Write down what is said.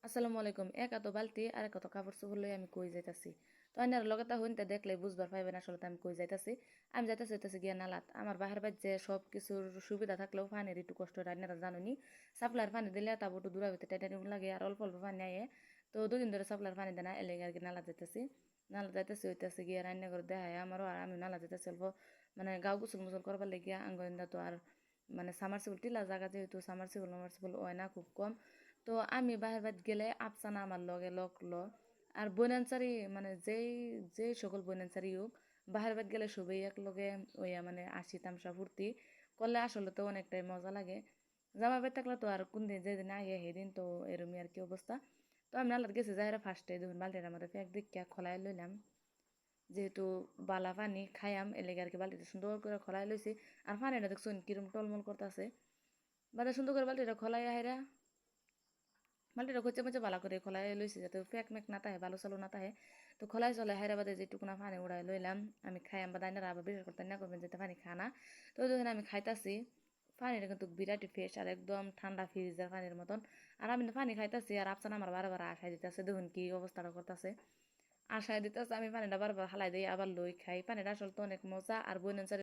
আসসালামু আলাইকুম। এক এত বালতি আর এক এত কাপড় চোপড় লই আমি কই যাইতাছি। তো আইনার লগে তা হইনতে দেখলে বুঝবার পাইবেন আসলে তো আমি কই যাইতাছি। আমি যাইতাছি হইতাছি গিয়া নালাত। আমার বাহির বাজ্যে সব কিছুর সুবিধা থাকলেও পানির একটু কষ্ট হয় আইনারা জানুনি। সাপ্লাইয়ের পানি দিলে তারপর একটু দূরা হইতে টাইটানি লাগে আর অল্প অল্প পানি আয়ে। তো দুদিন ধরে সাপ্লাইয়ের পানি দেয় না এলে আর কি নালা যাইতাছি। নালা যাইতাছি হইতাছি গিয়া রান্না করে দেখায় আমারও আর আমি নালা যাইতাছি অল্প মানে গাও গোসল মুসল করবার লাগিয়া আঙ্গইন্দা তো আর মানে সামারসিবল টিলা জায়গা যেহেতু সামারসিবল হয় না খুব কম। তো আমি বাহির বাদ গেলে আফসানা আমার লগে ল আর বৈনাঞ্চারি মানে যেই সকল বৈনাঞ্চারি হোক বাহির বাদ গেলে সবাই এক লগে ওইয়া মানে আসি তামসা ফুর্তি করলে আসলে তো অনেকটাই মজা লাগে। জামা বের থাকলে তো আর কোন দিন যেদিন আগে সেদিন তো এরমই আর কি অবস্থা। তো আমি নালার গেছি যাই ফার্স্টে দেখুন বালতিটার মধ্যে ফেক দিকা খোলাই লইলাম, যেহেতু বালা পানি খাইয়াম এলেগে আর কি বালতিটা সুন্দর করে খোলাই লইছি। আর পানিটা দেখছুন কিরম টলমল করতেছে, বাদে সুন্দর করে বালতিটা খোলাই আহেরা বালতিটা খুঁজে মুচে ভালো করে খোলাই লইছি যাতে ফেক মেক না তাহে বালু চালু না তাহে। তো খোলাই চলে হাইরা বাদে যেটুকুনা পানি উড়াই লইলাম আমি খাইয়াম বা দাইনারা আবার বিশেষ করে না করবেন যেতে পানি খানা। তো যখন আমি খাইতাছি পানিটা কিন্তু বিরাটই ফ্রেশ আর একদম ঠান্ডা ফ্রিজের পানির মতন। আর আমি পানি খাইতাছি আর আফসান আমার বারবার আশায় দিতেছে দেখুন কি অবস্থাটা করতেছে। আশায় দিতেছে আমি পানিটা বারবার হালাই দিই আবার লই খাই, পানিটা আসলে তো অনেক মজা আর বই